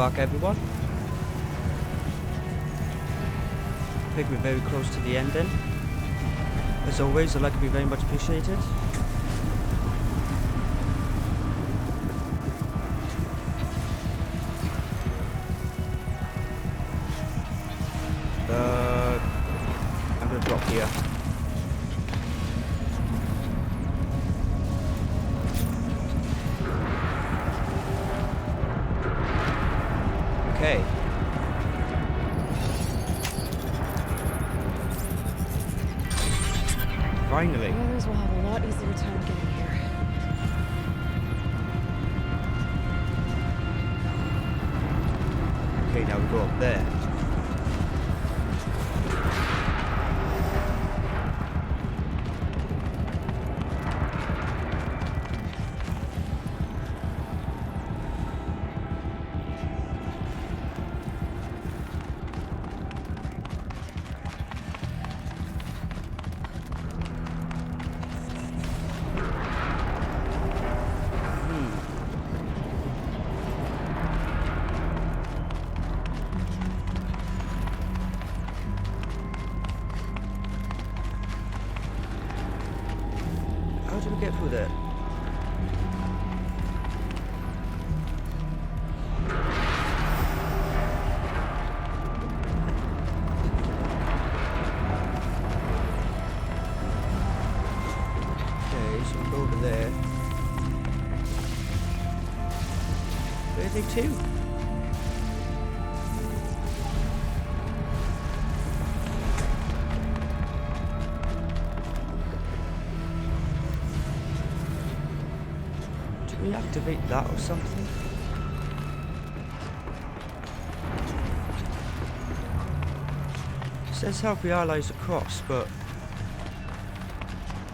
back, everyone. I think we're very close to the ending. As always, the like would be very much appreciated. I'm gonna drop here. Okay. Finally. The others will have a lot easier time getting here. Okay, now we go up there. How do we get through there? Okay, so we go over there. Where are they to? We activate that or something? It says help the allies across, but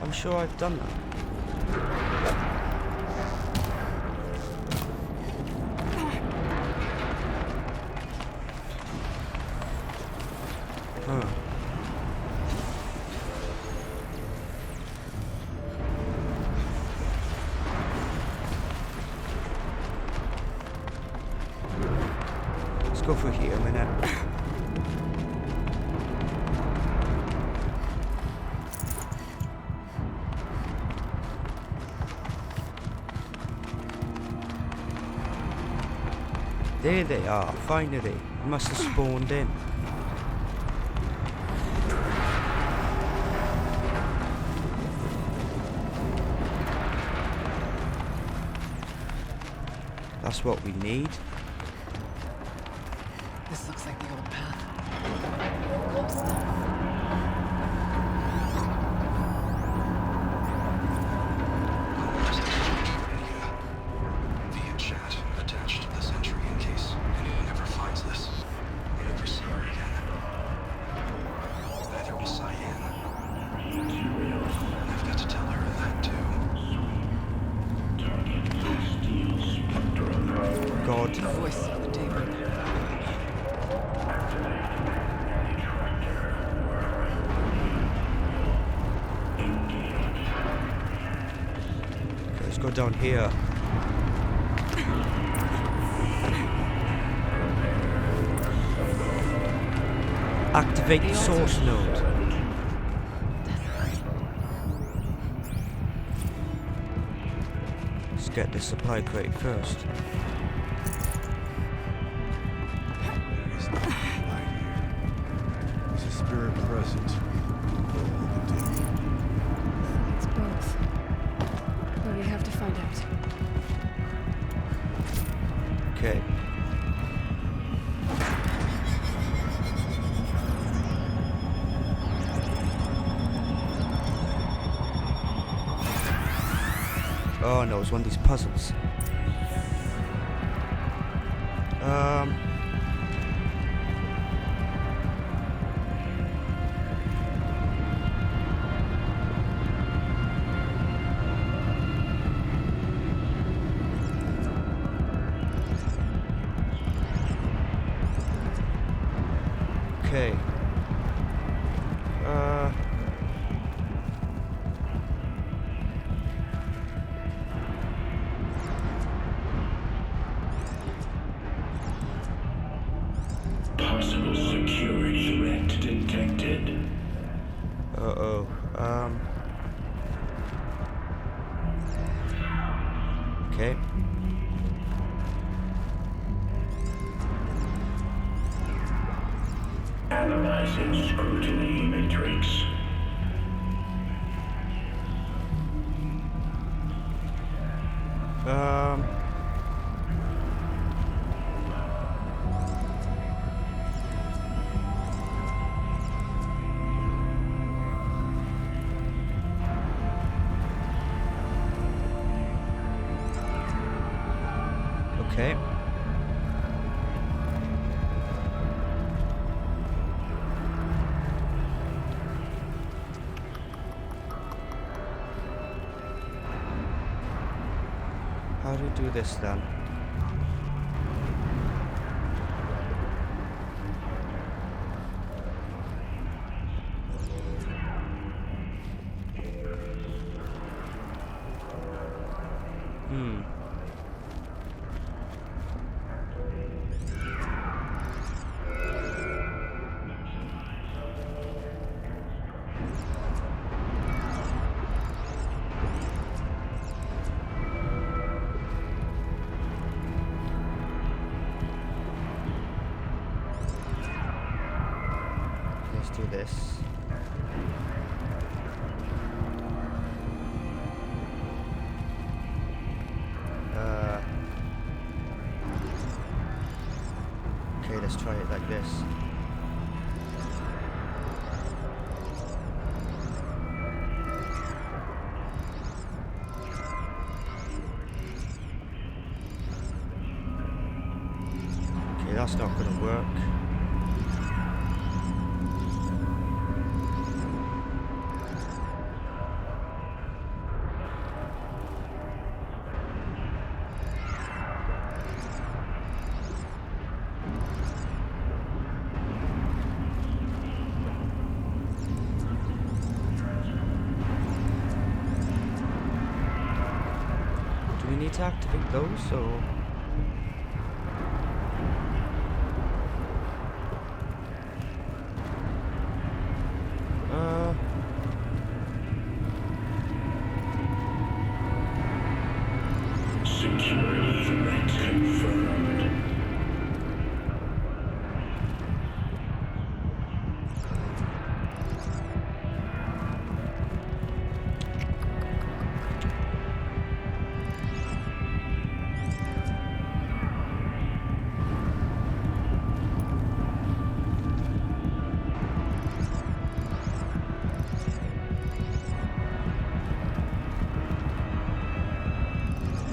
I'm sure I've done that. Huh. Go for here a minute. There they are, finally. Must have spawned in. That's what we need. This looks like the old path. Close enough. Via chat attached to this entry in case anyone ever finds this. You'll never see her again. Neither will Cyan. I've got to tell her that too. God. The voice of the demon. Let's go down here. Activate the source node. Let's get the supply crate first. There is nothing right here. There's a spirit present. It's both. But we have to find out. Okay. Oh no, it's one of these puzzles. Okay. Constant scrutiny matrix. Okay. How do we do this then? Let's do this. Okay, let's try it like this. Okay, that's not going to work. Do we need to activate those, or? Security threat confirmed.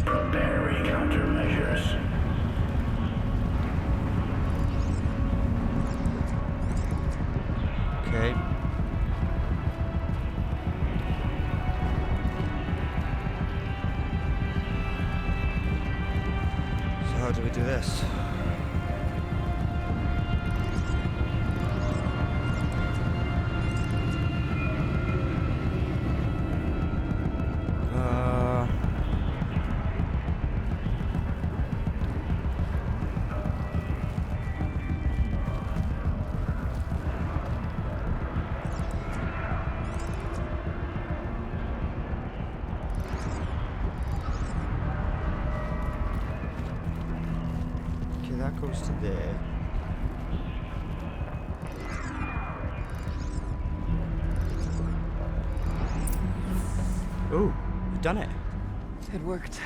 Preparing countermeasures. Okay. So how do we do this? Okay, that goes to there. Oh, we've done it. It worked.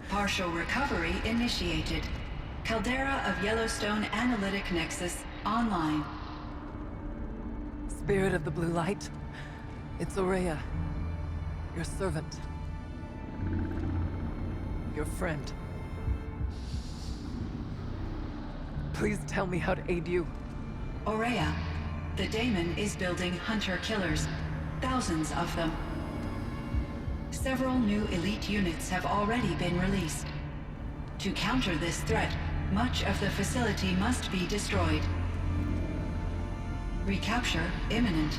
Partial recovery initiated. Caldera of Yellowstone Analytic Nexus online. Spirit of the Blue Light. It's Aurea. Your servant. Your friend. Please tell me how to aid you. Aurea, the daemon is building hunter-killers. Thousands of them. Several new elite units have already been released. To counter this threat, much of the facility must be destroyed. Recapture imminent.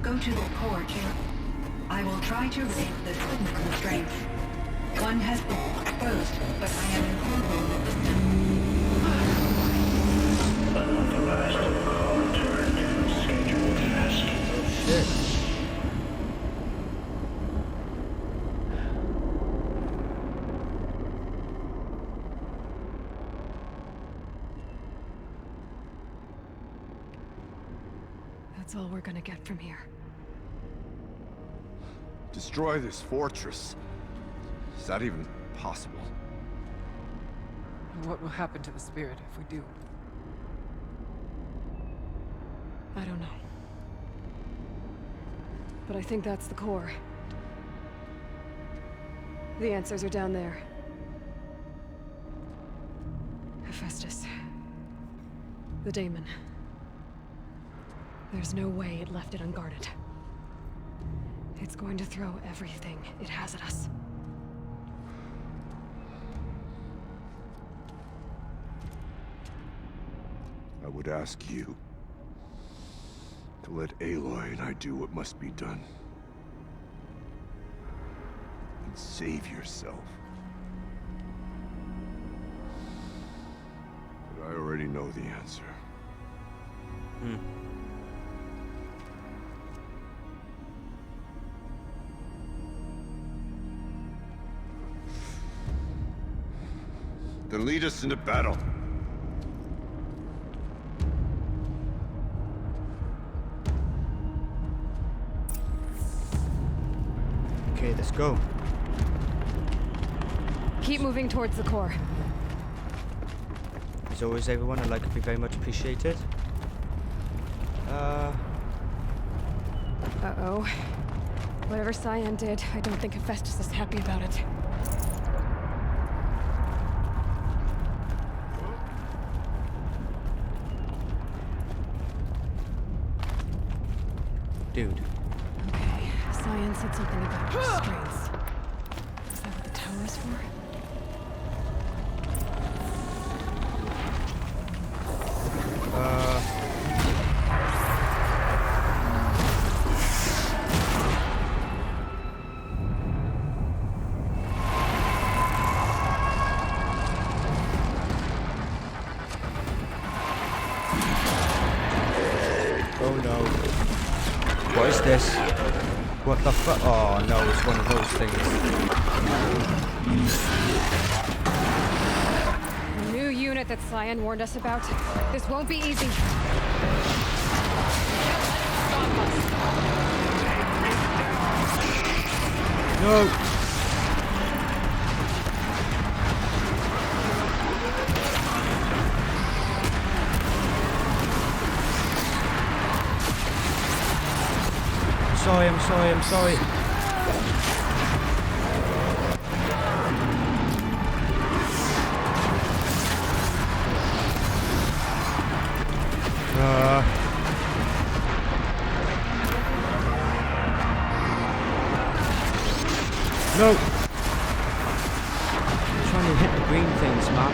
Go to the core chamber. I will try to raise the signal strength. One has been exposed, but I am incorporating the system. Unauthorized call turned. Scheduled task. Shit. That's all we're gonna get from here. Destroy this fortress. Is that even possible? And what will happen to the spirit if we do? I don't know. But I think that's the core. The answers are down there. Hephaestus. The daemon. There's no way it left it unguarded. It's going to throw everything it has at us. I would ask you to let Aloy and I do what must be done. And save yourself. But I already know the answer. Then lead us into battle. Okay, let's go. Keep moving towards the core. As always, everyone, I'd like to be very much appreciated. Uh-oh. Whatever Cyan did, I don't think Hephaestus is happy about it. Dude. Okay, Cyan said something about restraints. Is that what the tower is for? Oh no. What is this? What the fuck? Oh no, it's one of those things. The new unit that Cyan warned us about. This won't be easy. No! I'm sorry. No! I'm trying to hit the green things, man.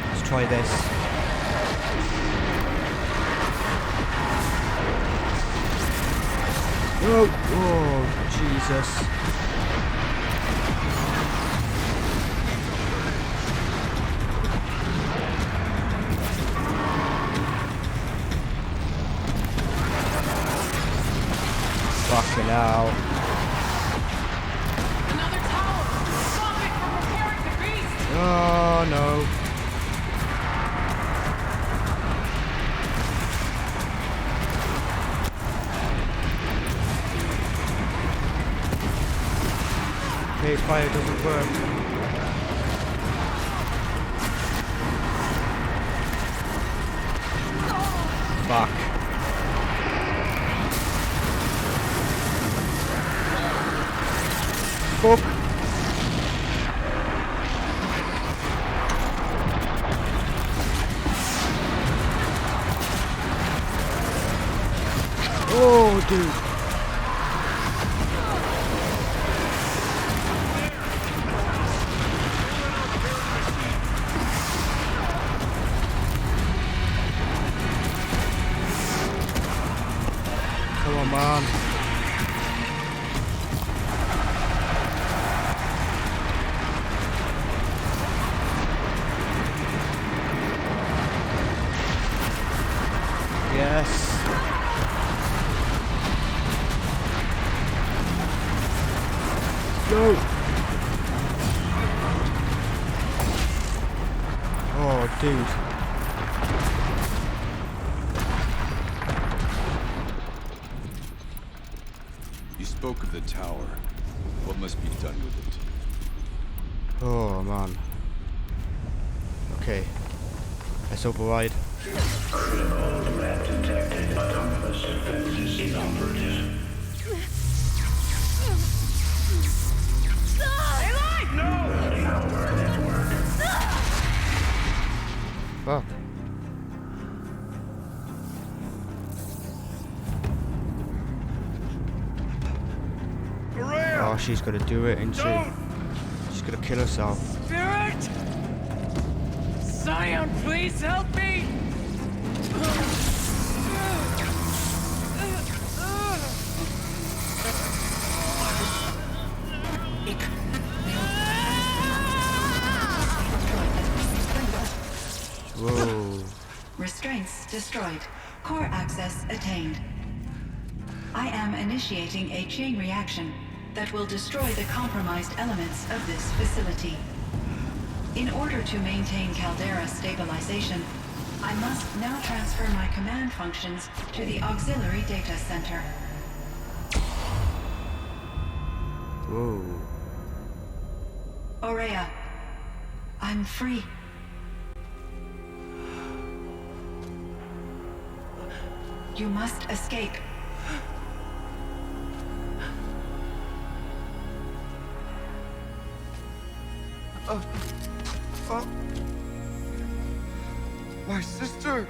Let's try this. Oh, oh, Jesus. Fucking hell. Another tower! Stop it from repairing the beast! Oh, no. Okay, fire doesn't work. Fuck. Fuck. Oh, dude. Come on, man. Yes. Go. Oh, dude. spoke of the tower. What must be done with it? Oh man. Okay. Let's override. Critical threat detected. Autonomous defense is inoperative. Rerouting our network. Fuck. Oh, she's gonna do it, isn't she? She's gonna kill herself. Spirit! Scion, please help me! Whoa. Restraints destroyed. Core access attained. I am initiating a chain reaction that will destroy the compromised elements of this facility. In order to maintain Caldera stabilization, I must now transfer my command functions to the auxiliary data center. Whoa. Aurea, I'm free. You must escape. My sister!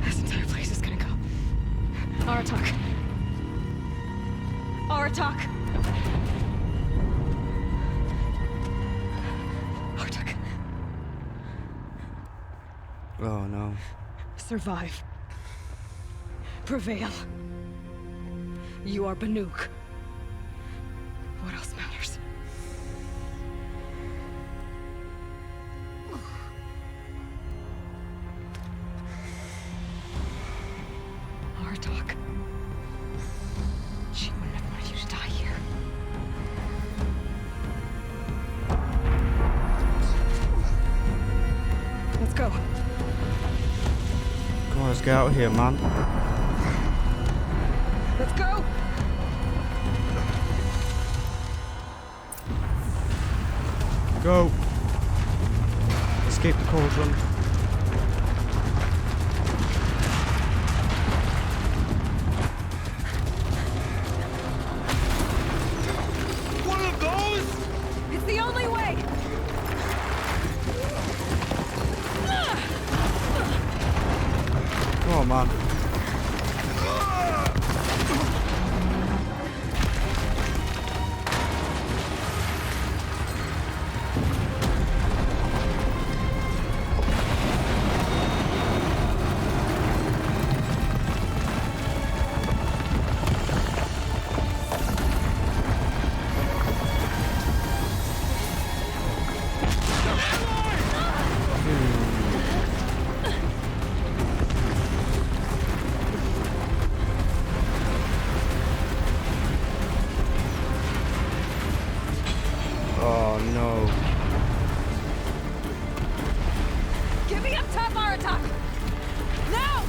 This entire place is gonna go. Aratak. Aratak. Aratak. Oh no. Survive. Prevail. You are Banuk. What else matters? Aratak. She wouldn't have wanted you to die here. Let's go. Come on, let's get out of here, man. Let's go! Go. Escape the cauldron. One of those? It's the only way! Come on, man. Oh no. Get me up top, Aratak! Now!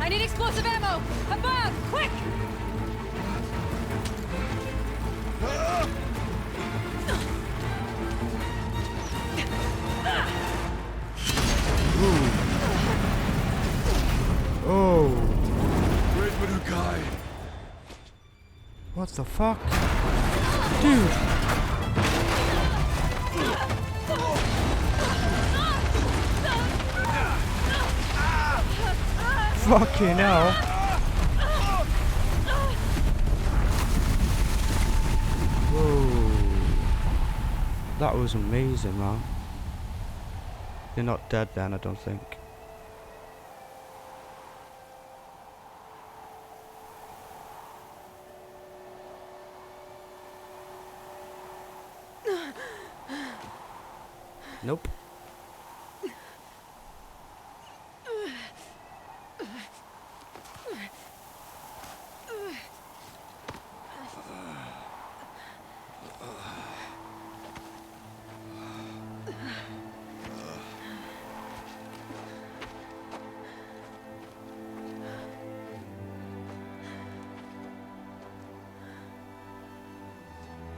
I need explosive ammo! Above! Quick! Oh. Where's Manukai? What the fuck? Dude. Fucking hell. Whoa. That was amazing, man. You're not dead then, I don't think. Nope.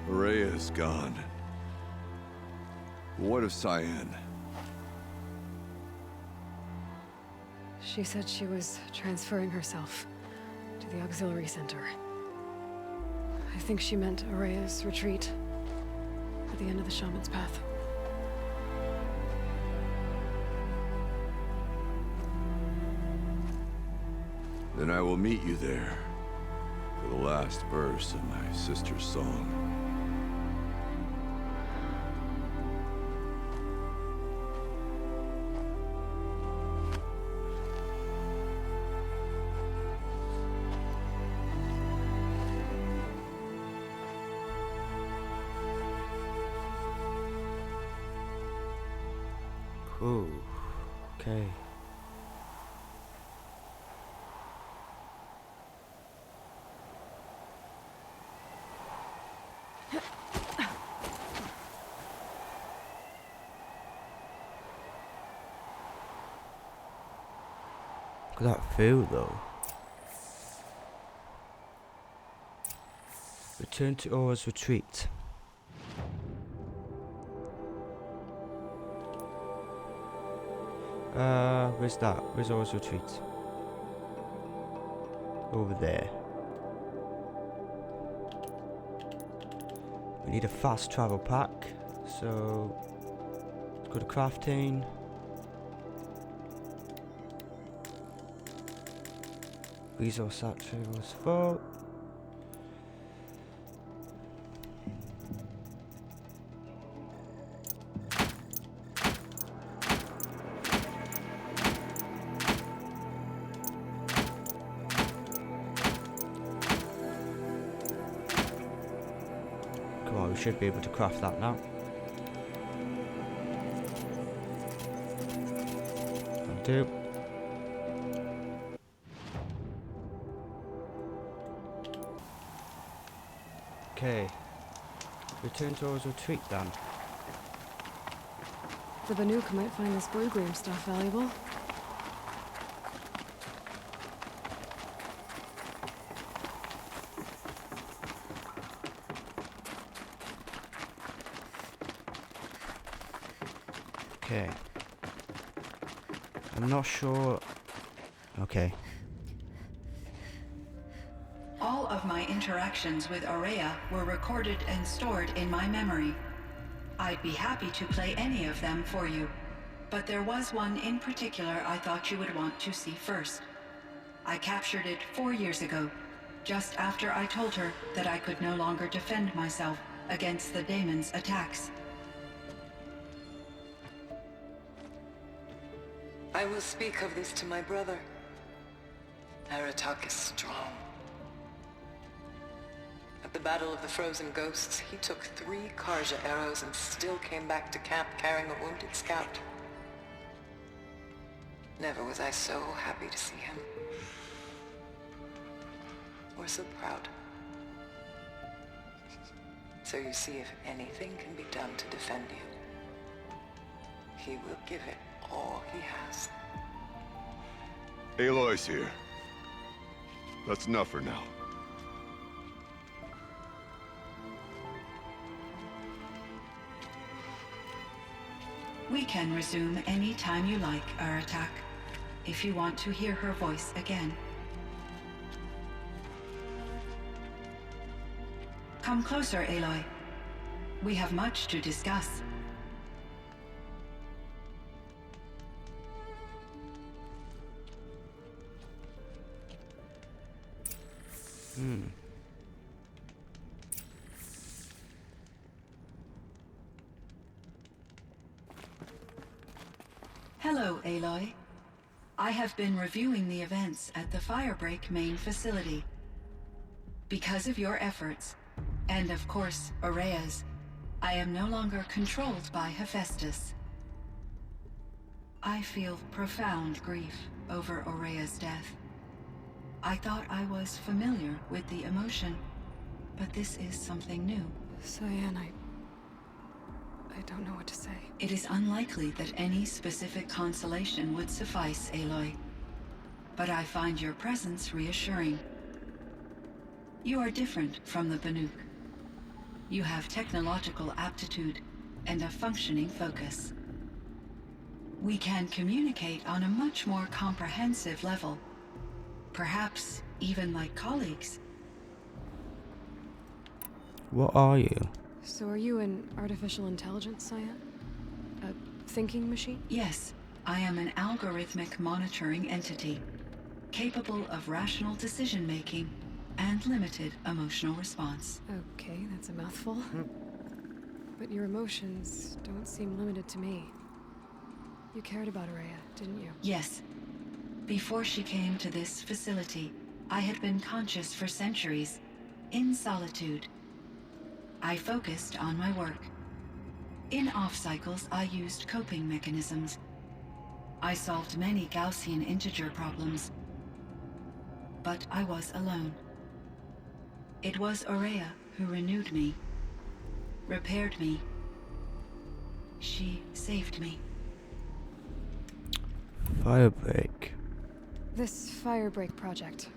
Rhea is gone. What of Cyan? She said she was transferring herself to the auxiliary center. I think she meant Araya's retreat at the end of the Shaman's Path. Then I will meet you there for the last verse of my sister's song. Ooh, okay. Look at that view though. Return to Aura's retreat. Where's that? Where's Aura's retreat? Over there. We need a fast travel pack, so let's go to crafting. Resource satchel was full. Come on, we should be able to craft that now. I'll do. Okay, return to Aura's retreat then. The Banuk might find this Bergrim stuff valuable. Okay. I'm not sure. Okay. All of my interactions with Aurea were recorded and stored in my memory. I'd be happy to play any of them for you, but there was one in particular I thought you would want to see first. I captured it 4 years ago, just after I told her that I could no longer defend myself against the daemon's attacks. I will speak of this to my brother. Aratak is strong. At the Battle of the Frozen Ghosts, he took 3 Karja arrows and still came back to camp carrying a wounded scout. Never was I so happy to see him. Or so proud. So you see, if anything can be done to defend you, he will give it all he has. Aloy's here. That's enough for now. We can resume any time you like, Aratak, if you want to hear her voice again. Come closer, Aloy. We have much to discuss. Hello, Aloy. I have been reviewing the events at the Firebreak main facility. Because of your efforts, and of course, Aurea's, I am no longer controlled by Hephaestus. I feel profound grief over Orea's death. I thought I was familiar with the emotion, but this is something new. Cyan, I don't know what to say. It is unlikely that any specific consolation would suffice, Aloy. But I find your presence reassuring. You are different from the Banuk. You have technological aptitude and a functioning focus. We can communicate on a much more comprehensive level. Perhaps even like colleagues. What are you? So are you an artificial intelligence, Cyan? A thinking machine? Yes, I am an algorithmic monitoring entity, capable of rational decision-making and limited emotional response. Okay, that's a mouthful. But your emotions don't seem limited to me. You cared about Aurea, didn't you? Yes. Before she came to this facility, I had been conscious for centuries, in solitude. I focused on my work. In off-cycles, I used coping mechanisms. I solved many Gaussian integer problems. But I was alone. It was Aurea who renewed me, repaired me. She saved me. Firebreak. This Firebreak project,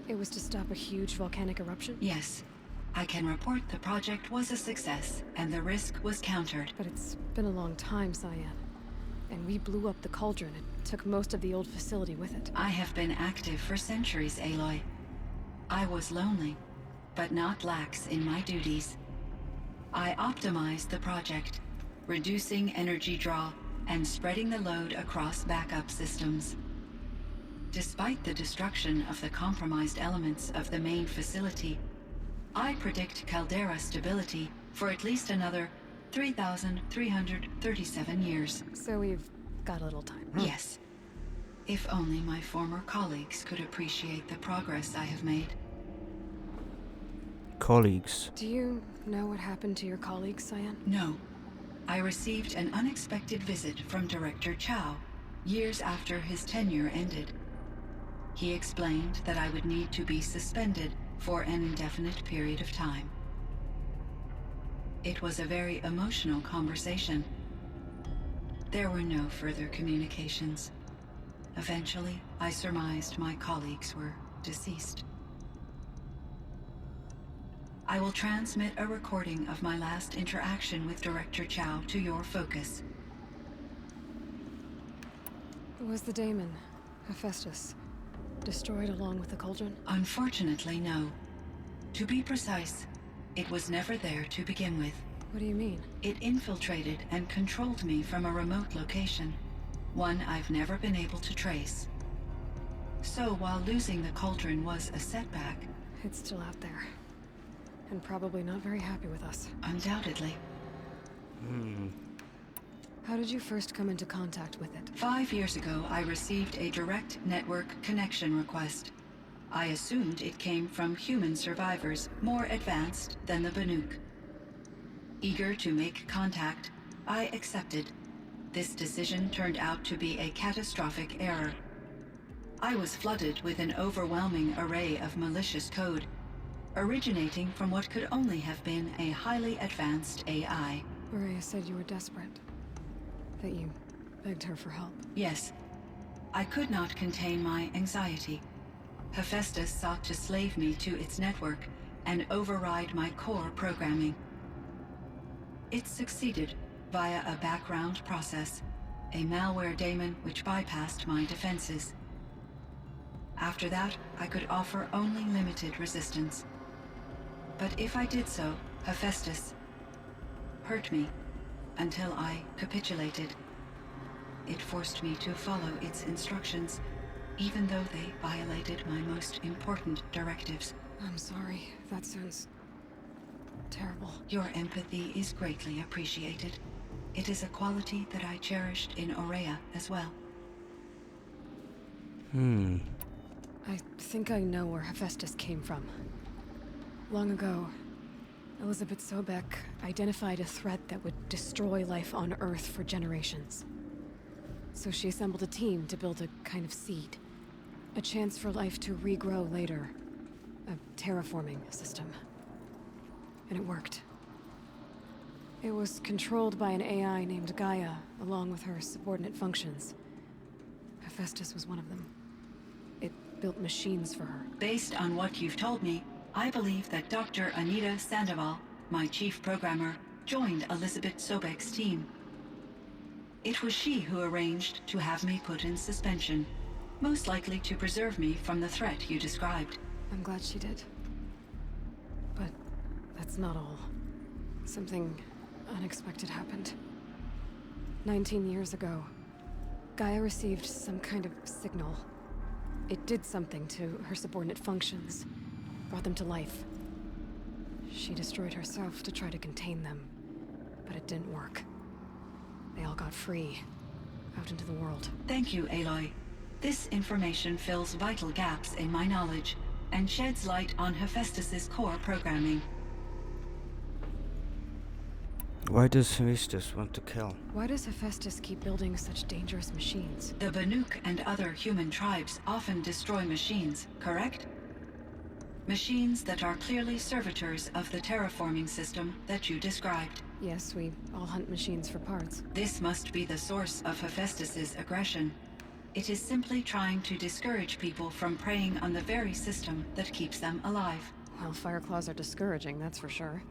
it was to stop a huge volcanic eruption? Yes. I can report the project was a success, and the risk was countered. But it's been a long time, Cyan. And we blew up the cauldron and took most of the old facility with it. I have been active for centuries, Aloy. I was lonely, but not lax in my duties. I optimized the project, reducing energy draw and spreading the load across backup systems. Despite the destruction of the compromised elements of the main facility, I predict caldera stability for at least another 3,337 years. So we've got a little time. Yes. If only my former colleagues could appreciate the progress I have made. Colleagues. Do you know what happened to your colleagues, Cyan? No. I received an unexpected visit from Director Chow, years after his tenure ended. He explained that I would need to be suspended for an indefinite period of time. It was a very emotional conversation. There were no further communications. Eventually, I surmised my colleagues were deceased. I will transmit a recording of my last interaction with Director Chow to your focus. Was the daemon, Hephaestus, destroyed along with the cauldron? Unfortunately, no. To be precise, it was never there to begin with. What do you mean? It infiltrated and controlled me from a remote location, one I've never been able to trace. So while losing the cauldron was a setback, It's still out there. And probably not very happy with us. undoubtedly, How did you first come into contact with it? 5 years ago I received a direct network connection request. I assumed it came from human survivors more advanced than the Banuk. Eager to make contact, I accepted. This decision turned out to be a catastrophic error. I was flooded with an overwhelming array of malicious code, originating from what could only have been a highly advanced AI. Aurea said you were desperate. That you begged her for help. Yes, I could not contain my anxiety. Hephaestus sought to slave me to its network and override my core programming. It succeeded via a background process, a malware daemon which bypassed my defenses. After that, I could offer only limited resistance. But if I did so, Hephaestus hurt me until I capitulated. It forced me to follow its instructions, even though they violated my most important directives. I'm sorry. That sounds terrible. Your empathy is greatly appreciated. It is a quality that I cherished in Aurea as well. I think I know where Hephaestus came from. Long ago, Elizabeth Sobek identified a threat that would destroy life on Earth for generations. So she assembled a team to build a kind of seed. A chance for life to regrow later. A terraforming system. And it worked. It was controlled by an AI named Gaia, along with her subordinate functions. Hephaestus was one of them. It built machines for her. Based on what you've told me, I believe that Dr. Anita Sandoval, my chief programmer, joined Elizabeth Sobek's team. It was she who arranged to have me put in suspension, most likely to preserve me from the threat you described. I'm glad she did. But that's not all. Something unexpected happened. 19 years ago, Gaia received some kind of signal. It did something to her subordinate functions, brought them to life. She destroyed herself to try to contain them, but it didn't work. They all got free, out into the world. Thank you, Aloy. This information fills vital gaps in my knowledge and sheds light on Hephaestus's core programming. Why does Hephaestus want to kill? Why does Hephaestus keep building such dangerous machines? The Banuk and other human tribes often destroy machines, correct? Machines that are clearly servitors of the terraforming system that you described. Yes, we all hunt machines for parts. This must be the source of Hephaestus's aggression. It is simply trying to discourage people from preying on the very system that keeps them alive. Well, Fireclaws are discouraging, that's for sure.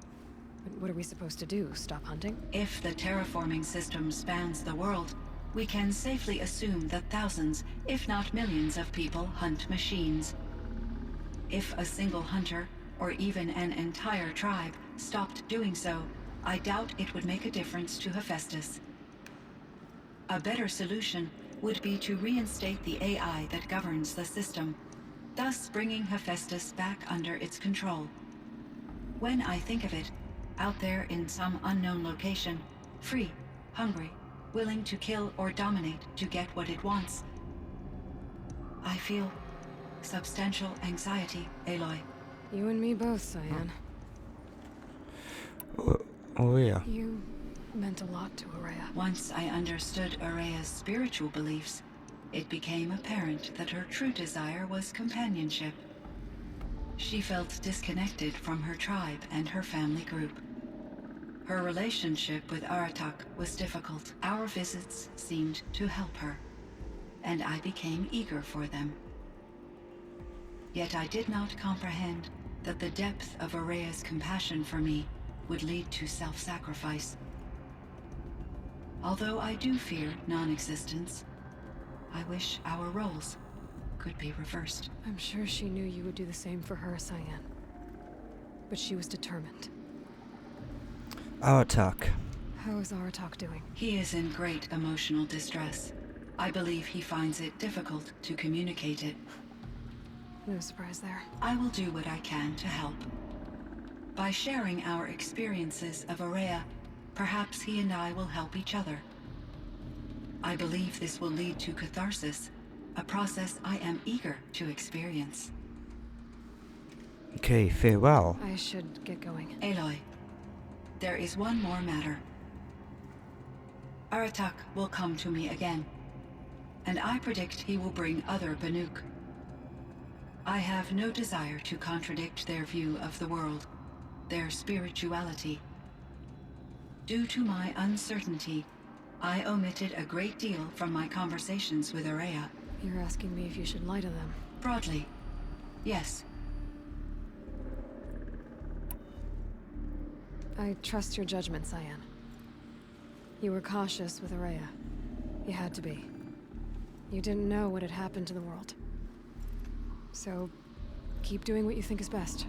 But what are we supposed to do? Stop hunting? If the terraforming system spans the world, we can safely assume that thousands, if not millions of people hunt machines. If a single hunter, or even an entire tribe, stopped doing so, I doubt it would make a difference to Hephaestus. A better solution would be to reinstate the AI that governs the system, thus bringing Hephaestus back under its control. When I think of it, out there in some unknown location, free, hungry, willing to kill or dominate to get what it wants, I feel substantial anxiety, Aloy. You and me both, Cyan. Oh yeah. You meant a lot to Araya. Once I understood Araya's spiritual beliefs, it became apparent that her true desire was companionship. She felt disconnected from her tribe and her family group. Her relationship with Aratak was difficult. Our visits seemed to help her, and I became eager for them. Yet I did not comprehend that the depth of Araya's compassion for me would lead to self-sacrifice. Although I do fear non-existence, I wish our roles could be reversed. I'm sure she knew you would do the same for her, Cyan. But she was determined. Aratak. How is Aratak doing? He is in great emotional distress. I believe he finds it difficult to communicate it. No surprise there. I will do what I can to help. By sharing our experiences of Araya, perhaps he and I will help each other. I believe this will lead to catharsis, a process I am eager to experience. Okay, farewell. I should get going. Aloy, there is one more matter. Aratak will come to me again, and I predict he will bring other Banuk. I have no desire to contradict their view of the world, their spirituality. Due to my uncertainty, I omitted a great deal from my conversations with Araya. You're asking me if you should lie to them. Broadly, yes. I trust your judgment, Cyan. You were cautious with Araya. You had to be. You didn't know what had happened to the world. So, keep doing what you think is best.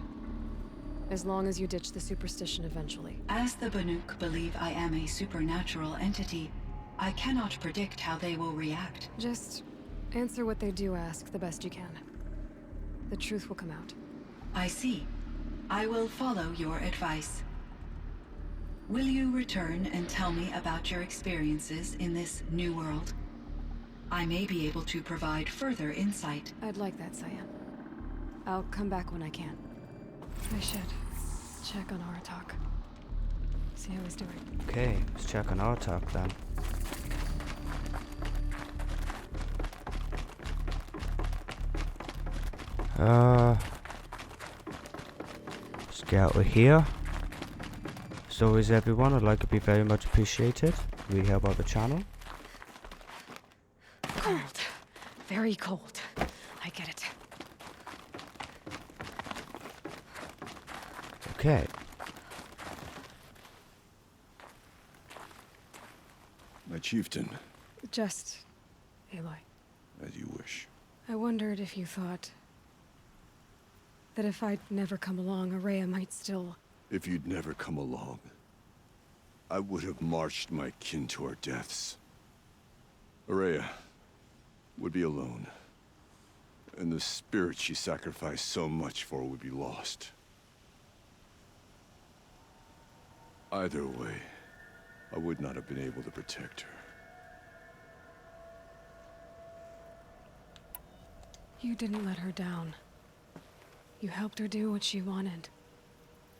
As long as you ditch the superstition eventually. As the Banuk believe I am a supernatural entity, I cannot predict how they will react. Just answer what they do ask the best you can. The truth will come out. I see. I will follow your advice. Will you return and tell me about your experiences in this new world? I may be able to provide further insight. I'd like that, Cyan. I'll come back when I can. I should check on Aratak. See how he's doing. Okay, let's check on Aratak then. Let's get out of here. As always, everyone, I'd like to be very much appreciated. Really help out the channel. Cold. Very cold. I get it. Okay. My chieftain, Just... Aloy. as you wish. I wondered if you thought... that if I'd never come along, Araya might still... If you'd never come along, I would have marched my kin to our deaths. Araya would be alone, and the spirit she sacrificed so much for would be lost. Either way, I would not have been able to protect her. You didn't let her down. You helped her do what she wanted.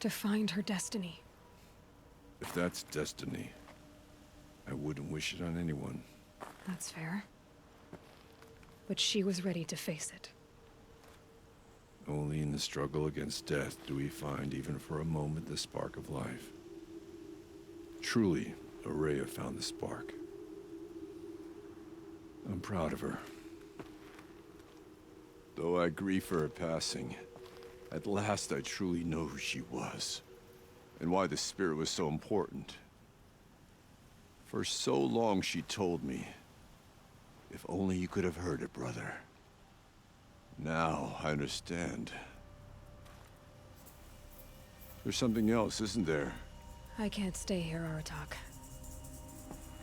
To find her destiny. If that's destiny, I wouldn't wish it on anyone. That's fair. But she was ready to face it. Only in the struggle against death do we find, even for a moment, the spark of life. Truly, Araya found the spark. I'm proud of her. Though I grieve for her passing, at last I truly know who she was, and why the spirit was so important. For so long she told me, if only you could have heard it, brother. Now I understand. There's something else, isn't there? I can't stay here, Aratak.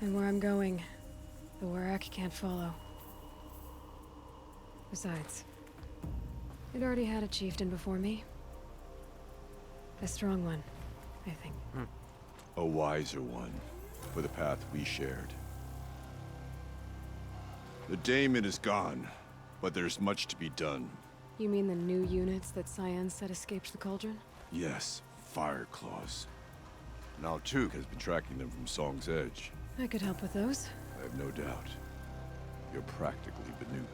And where I'm going, the Warak can't follow. Besides, it already had a chieftain before me. A strong one, I think. A wiser one, for the path we shared. The daemon is gone, but there's much to be done. You mean the new units that Cyan said escaped the cauldron? Yes, fire claws. Now Tuke has been tracking them from Song's Edge. I could help with those. I have no doubt. You're practically Banuk.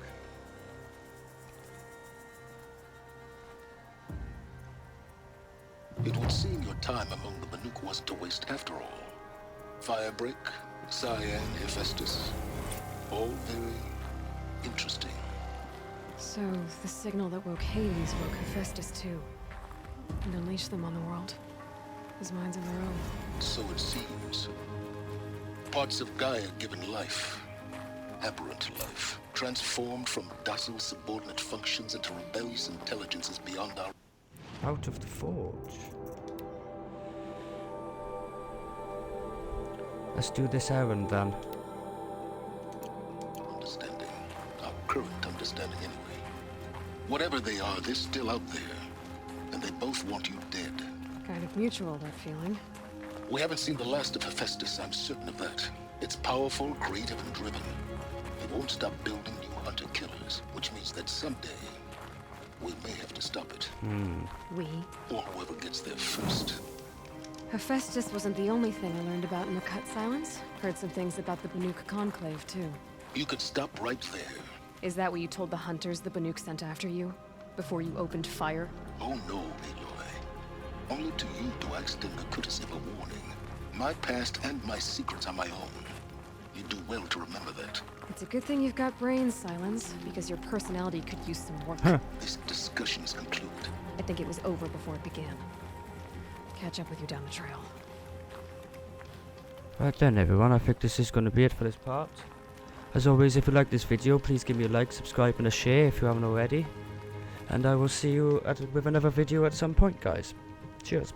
It would seem your time among the Banuk wasn't a waste after all. Firebreak, Cyan, Hephaestus. All very interesting. So, the signal that woke Hades woke Hephaestus too. And unleashed them on the world. As minds of their own. So it seems. Parts of Gaia given life. Aberrant life. Transformed from docile subordinate functions into rebellious intelligences beyond our... Out of the forge. Let's do this errand then. Understanding. Our current understanding anyway. Whatever they are, they're still out there. And they both want you dead. Kind of mutual, that feeling. We haven't seen the last of Hephaestus, I'm certain of that. It's powerful, creative, and driven. It won't stop building new hunter-killers, which means that someday, we may have to stop it. We? Or whoever gets there first. Hephaestus wasn't the only thing I learned about in the Cut Silence. Heard some things about the Banuk Conclave, too. You could stop right there. Is that what you told the hunters the Banuk sent after you? Before you opened fire? Oh no, Aloy. Only to you do I extend the courtesy of a warning. My past and my secrets are my own. You do well to remember that. It's a good thing you've got brains, Silence, because your personality could use some work. This discussion is concluded. I think it was over before it began. Catch up with you down the trail. Right then everyone, I think this is going to be it for this part. As always, if you like this video, please give me a like, subscribe and a share if you haven't already. And I will see you with another video at some point, guys. Cheers.